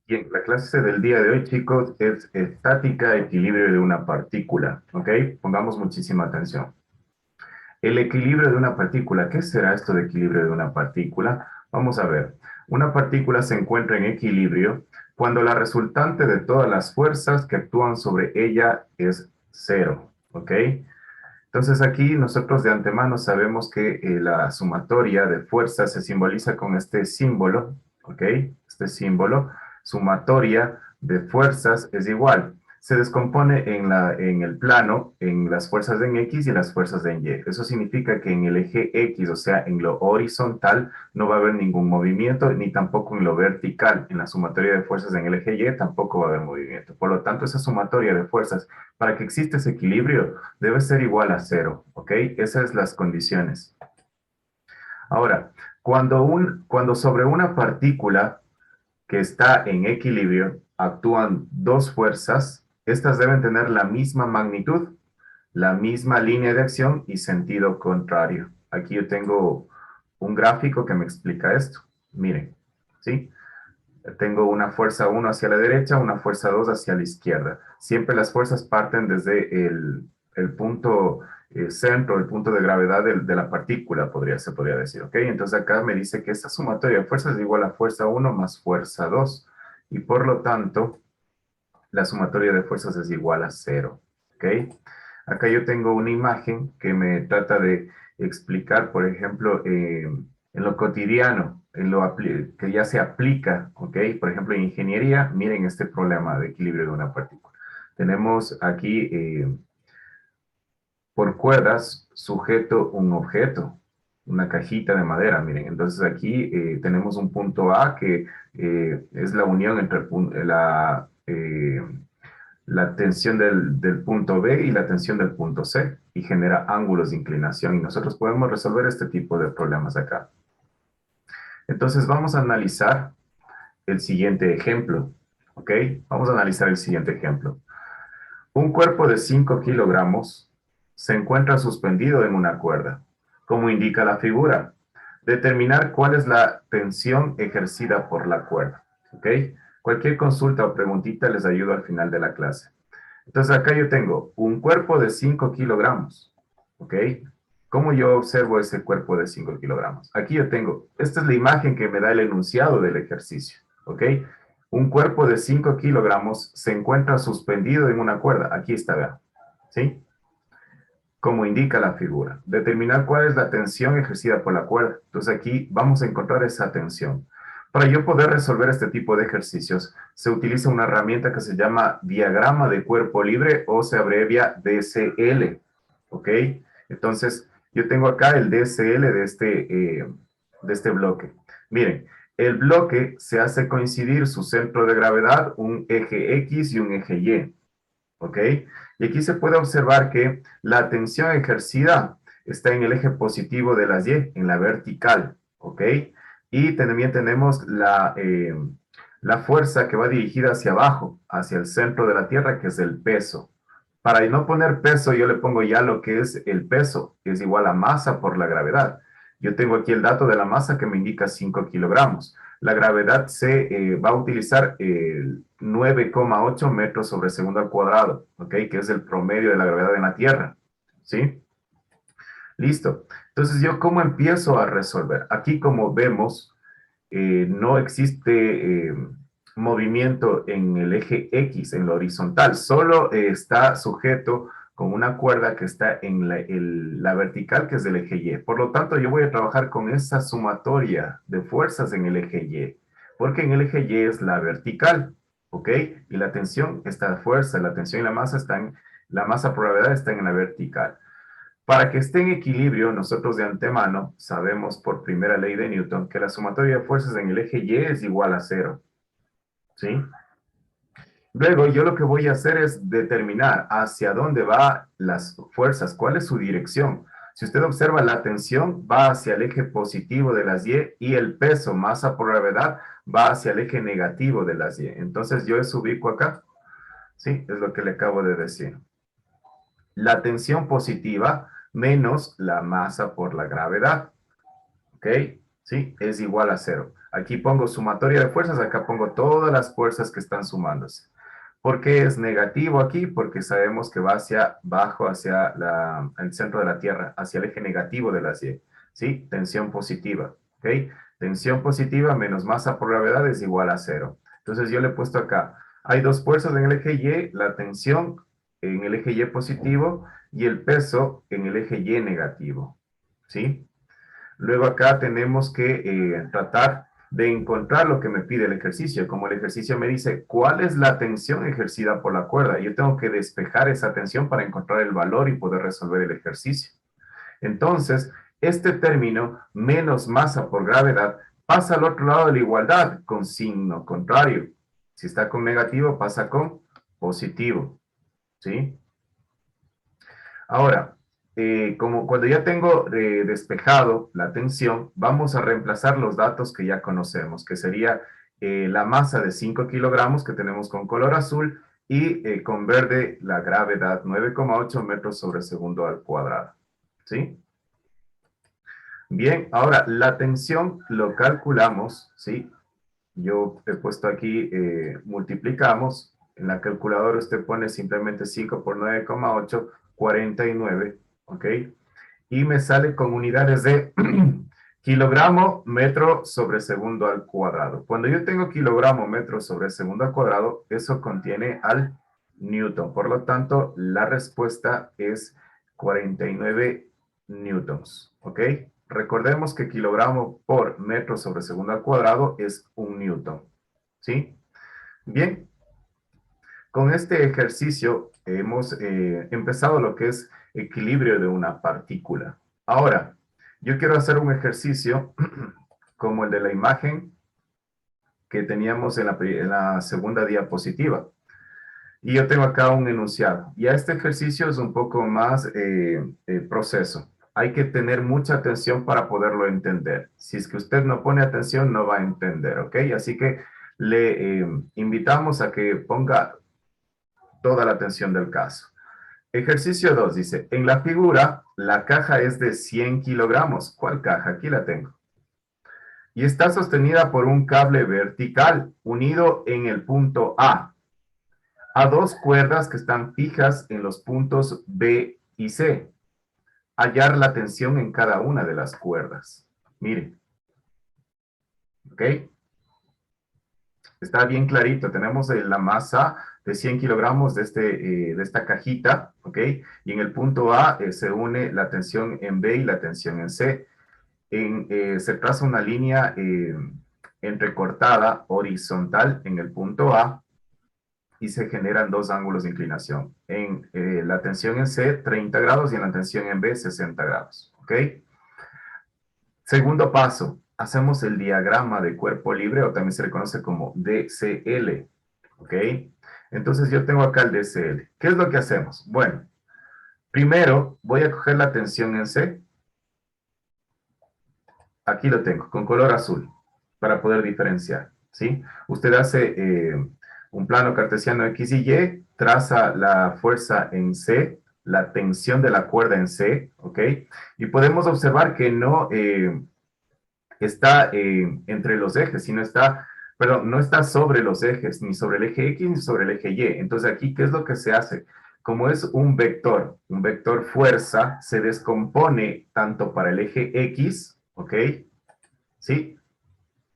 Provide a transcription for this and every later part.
Bien, la clase del día de hoy, chicos, es estática, equilibrio de una partícula, ¿ok? Pongamos muchísima atención. El equilibrio de una partícula, ¿qué será esto de equilibrio de una partícula? Vamos a ver. Una partícula se encuentra en equilibrio cuando la resultante de todas las fuerzas que actúan sobre ella es cero, ¿ok? Entonces aquí nosotros de antemano sabemos que la sumatoria de fuerzas se simboliza con este símbolo, ¿ok? Este símbolo, sumatoria de fuerzas es igual. Se descompone en el plano en las fuerzas en X y las fuerzas en Y. Eso significa que en el eje X, o sea, en lo horizontal, no va a haber ningún movimiento, ni tampoco en lo vertical. En la sumatoria de fuerzas en el eje Y tampoco va a haber movimiento. Por lo tanto, esa sumatoria de fuerzas, para que exista ese equilibrio, debe ser igual a cero, ¿ok? Esas son las condiciones. Ahora, cuando sobre una partícula que está en equilibrio actúan dos fuerzas, estas deben tener la misma magnitud, la misma línea de acción y sentido contrario. Aquí yo tengo un gráfico que me explica esto. Miren, ¿sí? Tengo una fuerza 1 hacia la derecha, una fuerza 2 hacia la izquierda. Siempre las fuerzas parten desde el punto centro, el punto de gravedad de la partícula, se podría decir, ¿ok? Entonces acá me dice que esta sumatoria de fuerzas es igual a fuerza 1 más fuerza 2, y por lo tanto, la sumatoria de fuerzas es igual a cero, ¿ok? Acá yo tengo una imagen que me trata de explicar, por ejemplo, en lo cotidiano, que ya se aplica, ¿ok? Por ejemplo, en ingeniería, miren este problema de equilibrio de una partícula. Tenemos aquí, por cuerdas, sujeto un objeto, una cajita de madera, miren. Entonces aquí tenemos un punto A que es la unión entre la tensión del punto B y la tensión del punto C, y genera ángulos de inclinación, y nosotros podemos resolver este tipo de problemas acá. Entonces vamos a analizar el siguiente ejemplo, ¿ok? Vamos a analizar el siguiente ejemplo. Un cuerpo de 5 kilogramos se encuentra suspendido en una cuerda, como indica la figura. Determinar cuál es la tensión ejercida por la cuerda, ¿ok? Cualquier consulta o preguntita les ayudo al final de la clase. Entonces acá yo tengo un cuerpo de 5 kilogramos, ¿ok? ¿Cómo yo observo ese cuerpo de 5 kilogramos? Aquí yo tengo, esta es la imagen que me da el enunciado del ejercicio, ¿ok? Un cuerpo de 5 kilogramos se encuentra suspendido en una cuerda. Aquí está, vean, ¿sí? Como indica la figura. Determinar cuál es la tensión ejercida por la cuerda. Entonces aquí vamos a encontrar esa tensión. Para yo poder resolver este tipo de ejercicios, se utiliza una herramienta que se llama diagrama de cuerpo libre, o se abrevia DCL, ¿ok? Entonces, yo tengo acá el DCL de este bloque. Miren, el bloque se hace coincidir su centro de gravedad, un eje X y un eje Y, ¿ok? Y aquí se puede observar que la tensión ejercida está en el eje positivo de las Y, en la vertical, ¿ok? Y también tenemos la fuerza que va dirigida hacia abajo, hacia el centro de la Tierra, que es el peso. Para no poner peso, yo le pongo ya lo que es el peso, que es igual a masa por la gravedad. Yo tengo aquí el dato de la masa que me indica 5 kilogramos. La gravedad se va a utilizar el 9,8 metros sobre segundo al cuadrado, ¿ok? Que es el promedio de la gravedad en la Tierra, ¿sí? Listo. Entonces, ¿yo cómo empiezo a resolver? Aquí, como vemos, no existe movimiento en el eje X, en lo horizontal, solo está sujeto con una cuerda que está en la vertical, que es del eje Y. Por lo tanto, yo voy a trabajar con esa sumatoria de fuerzas en el eje Y, porque en el eje Y es la vertical, ¿ok? Y la tensión, esta fuerza, la tensión y la masa la masa por gravedad están en la vertical. Para que esté en equilibrio, nosotros de antemano sabemos por primera ley de Newton que la sumatoria de fuerzas en el eje Y es igual a cero, ¿sí? Luego, yo lo que voy a hacer es determinar hacia dónde van las fuerzas, cuál es su dirección. Si usted observa, la tensión va hacia el eje positivo de las Y el peso, masa por gravedad, va hacia el eje negativo de las Y. Entonces, yo eso ubico acá, ¿sí? Es lo que le acabo de decir. La tensión positiva menos la masa por la gravedad, ¿ok? ¿Sí? Es igual a cero. Aquí pongo sumatoria de fuerzas, acá pongo todas las fuerzas que están sumándose. ¿Por qué es negativo aquí? Porque sabemos que va hacia abajo, hacia el centro de la Tierra, hacia el eje negativo de la Y. ¿Sí? Tensión positiva. ¿Ok? Tensión positiva menos masa por gravedad es igual a cero. Entonces yo le he puesto acá. Hay dos fuerzas en el eje Y, la tensión en el eje Y positivo y el peso en el eje Y negativo. ¿Sí? Luego acá tenemos que tratar de encontrar lo que me pide el ejercicio. Como el ejercicio me dice, ¿cuál es la tensión ejercida por la cuerda? Yo tengo que despejar esa tensión para encontrar el valor y poder resolver el ejercicio. Entonces, este término, menos masa por gravedad, pasa al otro lado de la igualdad con signo contrario. Si está con negativo, pasa con positivo. ¿Sí? Ahora, como cuando ya tengo despejado la tensión, vamos a reemplazar los datos que ya conocemos, que sería la masa de 5 kilogramos que tenemos con color azul y con verde la gravedad 9,8 metros sobre segundo al cuadrado. ¿Sí? Bien, ahora la tensión lo calculamos, ¿sí? Yo he puesto aquí, multiplicamos, en la calculadora usted pone simplemente 5 por 9,8, 49, ¿ok? Y me sale con unidades de kilogramo, metro sobre segundo al cuadrado. Cuando yo tengo kilogramo, metro sobre segundo al cuadrado, eso contiene al newton. Por lo tanto, la respuesta es 49 newtons, ¿ok? Recordemos que kilogramo por metro sobre segundo al cuadrado es un newton, ¿sí? Bien, con este ejercicio hemos empezado lo que es equilibrio de una partícula. Ahora, yo quiero hacer un ejercicio como el de la imagen que teníamos en la segunda diapositiva. Y yo tengo acá un enunciado. Y este ejercicio es un poco más proceso. Hay que tener mucha atención para poderlo entender. Si es que usted no pone atención, no va a entender, ¿ok? Así que le invitamos a que ponga toda la atención del caso. Ejercicio 2 dice, en la figura, la caja es de 100 kilogramos. ¿Cuál caja? Aquí la tengo. Y está sostenida por un cable vertical unido en el punto a dos cuerdas que están fijas en los puntos B y C. Hallar la tensión en cada una de las cuerdas. Miren. ¿Ok? Está bien clarito. Tenemos la masa de 100 kilogramos de esta cajita. ¿Ok? Y en el punto A se une la tensión en B y la tensión en C. Se traza una línea entrecortada horizontal en el punto A y se generan dos ángulos de inclinación. En la tensión en C, 30 grados y en la tensión en B, 60 grados. ¿Ok? Segundo paso, hacemos el diagrama de cuerpo libre o también se le conoce como DCL. ¿Ok? Entonces yo tengo acá el DCL. ¿Qué es lo que hacemos? Bueno, primero voy a coger la tensión en C. Aquí lo tengo, con color azul, para poder diferenciar. ¿Sí? Usted hace un plano cartesiano X y Y, traza la fuerza en C, la tensión de la cuerda en C, ¿ok? Y podemos observar que no está entre los ejes, sino está, perdón, no está sobre los ejes, ni sobre el eje X ni sobre el eje Y. Entonces aquí, ¿qué es lo que se hace? Como es un vector fuerza, se descompone tanto para el eje X, ¿ok? ¿Sí?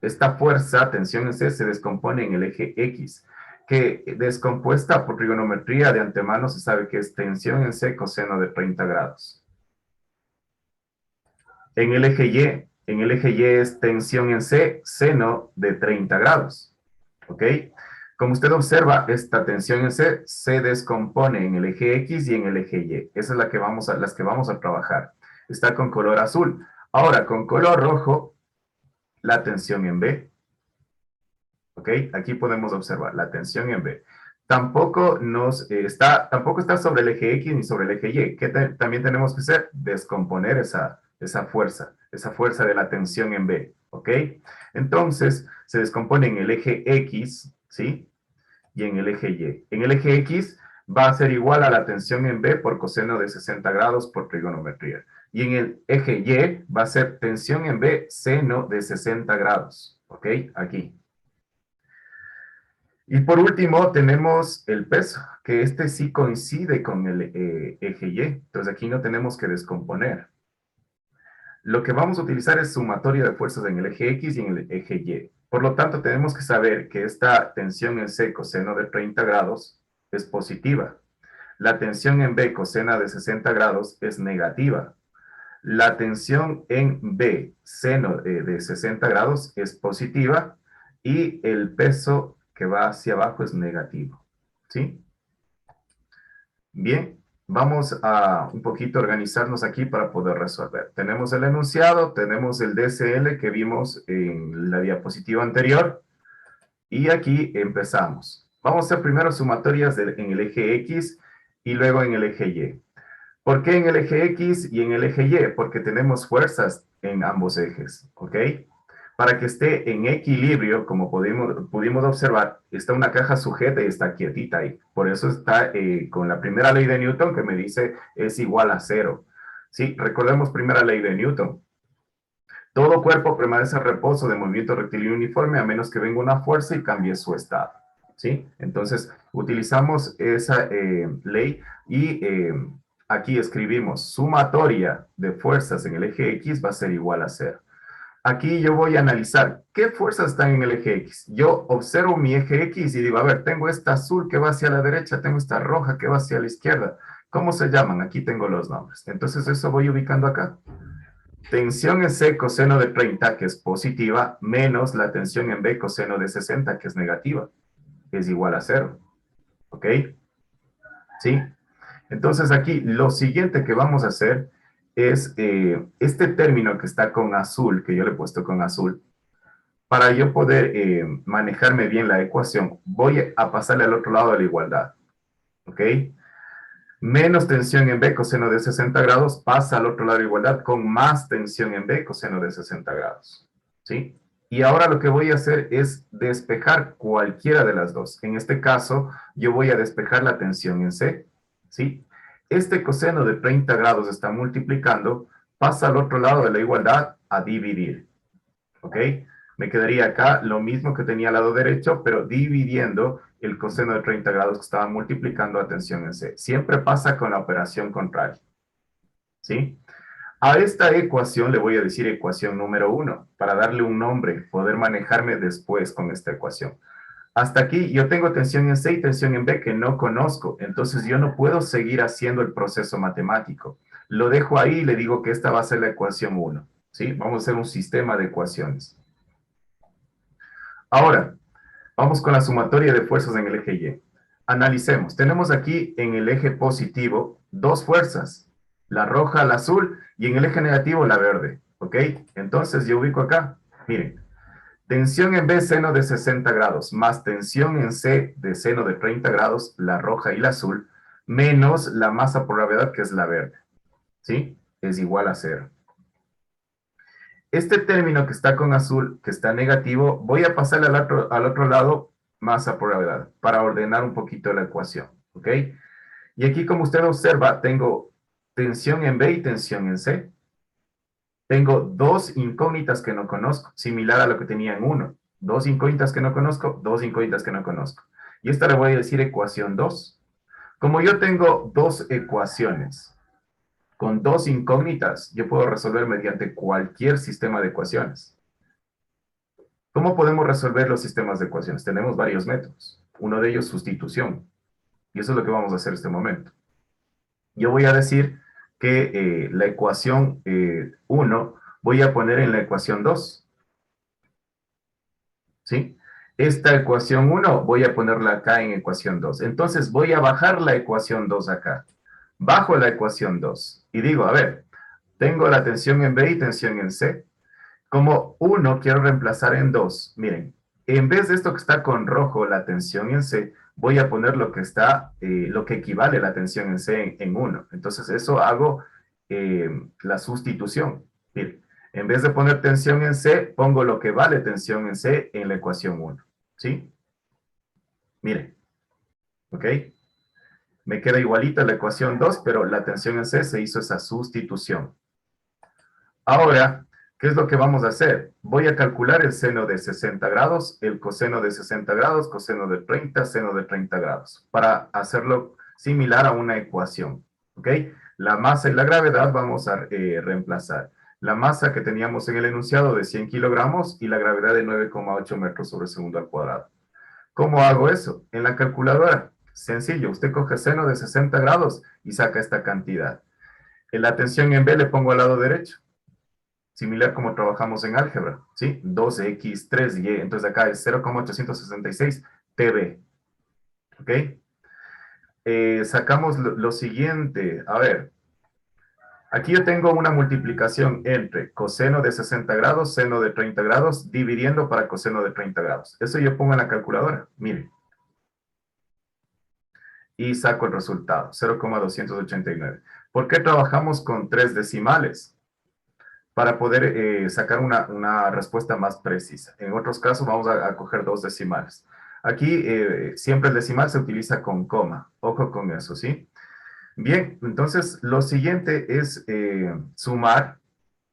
Esta fuerza, tensión en C, se descompone en el eje X, que descompuesta por trigonometría de antemano se sabe que es tensión en C coseno de 30 grados. En el eje Y es tensión en C, seno de 30 grados. ¿Ok? Como usted observa, esta tensión en C se descompone en el eje X y en el eje Y. Esa es las que vamos a trabajar. Está con color azul. Ahora, con color rojo, la tensión en B. ¿Ok? Aquí podemos observar la tensión en B. Tampoco está sobre el eje X ni sobre el eje Y. ¿Qué también tenemos que hacer? Descomponer esa fuerza de la tensión en B. ¿Ok? Entonces, se descompone en el eje X, ¿sí? Y en el eje Y. En el eje X va a ser igual a la tensión en B por coseno de 60 grados por trigonometría. Y en el eje Y va a ser tensión en B seno de 60 grados. ¿ok? Aquí. Y por último tenemos el peso, que este sí coincide con el eje Y. Entonces aquí no tenemos que descomponer. Lo que vamos a utilizar es sumatoria de fuerzas en el eje X y en el eje Y. Por lo tanto, tenemos que saber que esta tensión en C coseno de 30 grados es positiva. La tensión en B coseno de 60 grados es negativa. La tensión en B seno de 60 grados es positiva y el peso que va hacia abajo es negativo. ¿Sí? Bien, vamos a un poquito organizarnos aquí para poder resolver. Tenemos el enunciado, tenemos el DSL que vimos en la diapositiva anterior y aquí empezamos. Vamos a hacer primero sumatorias en el eje X y luego en el eje Y. ¿Por qué en el eje X y en el eje Y? Porque tenemos fuerzas en ambos ejes, ¿ok? Para que esté en equilibrio, como pudimos observar, está una caja sujeta y está quietita ahí. Por eso está con la primera ley de Newton que me dice es igual a cero. Sí, recordemos primera ley de Newton. Todo cuerpo permanece en reposo de movimiento rectilíneo uniforme a menos que venga una fuerza y cambie su estado. ¿Sí? Entonces, utilizamos esa ley y aquí escribimos sumatoria de fuerzas en el eje X va a ser igual a cero. Aquí yo voy a analizar qué fuerzas están en el eje X. Yo observo mi eje X y digo, a ver, tengo esta azul que va hacia la derecha, tengo esta roja que va hacia la izquierda. ¿Cómo se llaman? Aquí tengo los nombres. Entonces eso voy ubicando acá. Tensión en C coseno de 30, que es positiva, menos la tensión en B coseno de 60, que es negativa, es igual a cero. ¿Ok? ¿Sí? Entonces aquí lo siguiente que vamos a hacer es este término que está con azul, que yo le he puesto con azul, para yo poder manejarme bien la ecuación, voy a pasarle al otro lado de la igualdad. ¿Ok? Menos tensión en B coseno de 60 grados pasa al otro lado de la igualdad con más tensión en B coseno de 60 grados. ¿Sí? Y ahora lo que voy a hacer es despejar cualquiera de las dos. En este caso, yo voy a despejar la tensión en C. ¿Sí? Este coseno de 30 grados está multiplicando, pasa al otro lado de la igualdad a dividir. ¿Ok? Me quedaría acá lo mismo que tenía al lado derecho, pero dividiendo el coseno de 30 grados que estaba multiplicando a tensión en C. Siempre pasa con la operación contraria. ¿Sí? A esta ecuación le voy a decir ecuación número 1, para darle un nombre, poder manejarme después con esta ecuación. Hasta aquí yo tengo tensión en C y tensión en B que no conozco, entonces yo no puedo seguir haciendo el proceso matemático. Lo dejo ahí y le digo que esta va a ser la ecuación 1. ¿Sí? Vamos a hacer un sistema de ecuaciones. Ahora, vamos con la sumatoria de fuerzas en el eje Y. Analicemos. Tenemos aquí en el eje positivo dos fuerzas, la roja, la azul, y en el eje negativo la verde. ¿Ok? Entonces yo ubico acá. Miren, tensión en B seno de 60 grados, más tensión en C de seno de 30 grados, la roja y la azul, menos la masa por gravedad que es la verde. ¿Sí? Es igual a cero. Este término que está con azul, que está negativo, voy a pasarle al otro lado masa por gravedad para ordenar un poquito la ecuación, ¿ok? Y aquí, como usted observa, tengo tensión en B y tensión en C. Tengo dos incógnitas que no conozco, similar a lo que tenía en 1. Dos incógnitas que no conozco, dos incógnitas que no conozco. Y esta le voy a decir ecuación 2. Como yo tengo dos ecuaciones con dos incógnitas, yo puedo resolver mediante cualquier sistema de ecuaciones. ¿Cómo podemos resolver los sistemas de ecuaciones? Tenemos varios métodos. Uno de ellos, sustitución. Y eso es lo que vamos a hacer en este momento. Yo voy a decir que la ecuación 1 voy a poner en la ecuación 2. ¿Sí? Esta ecuación 1 voy a ponerla acá en ecuación 2. Entonces voy a bajar la ecuación 2 acá. Bajo la ecuación 2 y digo, a ver, tengo la tensión en B y tensión en C. Como 1 quiero reemplazar en 2. Miren, en vez de esto que está con rojo, la tensión en C, voy a poner lo que está, lo que equivale a la tensión en C en 1. Entonces eso hago la sustitución. Miren, en vez de poner tensión en C, pongo lo que vale tensión en C en la ecuación 1. ¿Sí? Miren, ¿ok? Me queda igualita la ecuación 2, pero la tensión en C se hizo esa sustitución. Ahora, ¿Qué es lo que vamos a hacer? Voy a calcular el seno de 60 grados, el coseno de 60 grados, coseno de 30, seno de 30 grados, para hacerlo similar a una ecuación, ¿ok? La masa y la gravedad vamos a reemplazar. La masa que teníamos en el enunciado de 100 kilogramos y la gravedad de 9,8 metros sobre segundo al cuadrado. ¿Cómo hago eso? En la calculadora. Sencillo, usted coge seno de 60 grados y saca esta cantidad. En la tensión en B le pongo al lado derecho, similar como trabajamos en álgebra, ¿sí? 2x, 3y, entonces acá es 0,866 PB, ¿ok? Sacamos lo siguiente, a ver, aquí yo tengo una multiplicación entre coseno de 60 grados, seno de 30 grados, dividiendo para coseno de 30 grados. Eso yo pongo en la calculadora, miren. Y saco el resultado, 0,289. ¿Por qué trabajamos con 3 decimales? Para poder sacar una respuesta más precisa. En otros casos vamos a coger 2 decimales. Aquí siempre el decimal se utiliza con coma. Ojo con eso, ¿sí? Bien, entonces lo siguiente es sumar,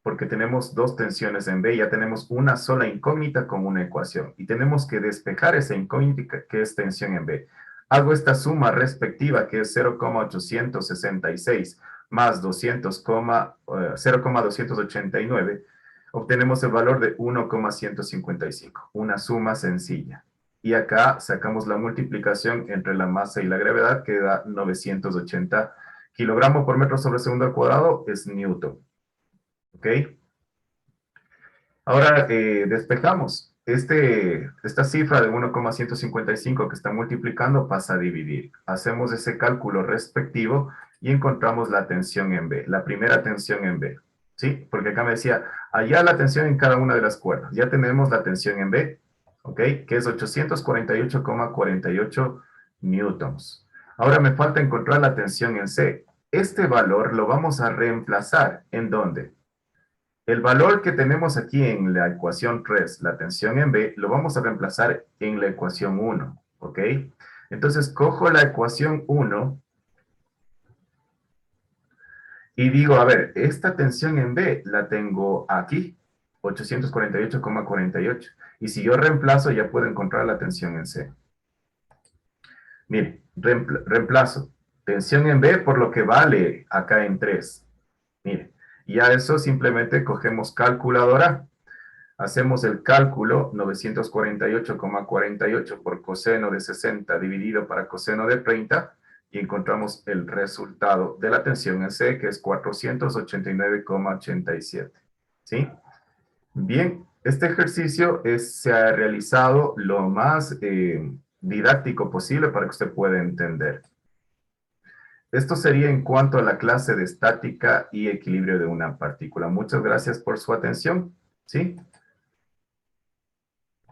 porque tenemos dos tensiones en B, ya tenemos una sola incógnita con una ecuación, y tenemos que despejar esa incógnita que es tensión en B. Hago esta suma respectiva, que es 0,866 más 0,289, obtenemos el valor de 1,155, una suma sencilla. Y acá sacamos la multiplicación entre la masa y la gravedad, que da 980 kilogramos por metro sobre segundo al cuadrado, es newton. ¿Ok? Ahora despejamos. Esta cifra de 1,155 que está multiplicando pasa a dividir. Hacemos ese cálculo respectivo y encontramos la tensión en B, la primera tensión en B. ¿Sí? Porque acá me decía, allá la tensión en cada una de las cuerdas. Ya tenemos la tensión en B, ¿ok? Que es 848,48 newtons. Ahora me falta encontrar la tensión en C. Este valor lo vamos a reemplazar. ¿En dónde? El valor que tenemos aquí en la ecuación 3, la tensión en B, lo vamos a reemplazar en la ecuación 1, ¿ok? Entonces, cojo la ecuación 1 y digo, a ver, esta tensión en B la tengo aquí, 848,48. Y si yo reemplazo, ya puedo encontrar la tensión en C. Mire, reemplazo tensión en B por lo que vale acá en 3. Mire, y a eso simplemente cogemos calculadora. Hacemos el cálculo, 948,48 por coseno de 60 dividido para coseno de 30, y encontramos el resultado de la tensión en C, que es 489,87. ¿Sí? Bien, este ejercicio se ha realizado lo más didáctico posible para que usted pueda entender. Esto sería en cuanto a la clase de estática y equilibrio de una partícula. Muchas gracias por su atención. ¿Sí?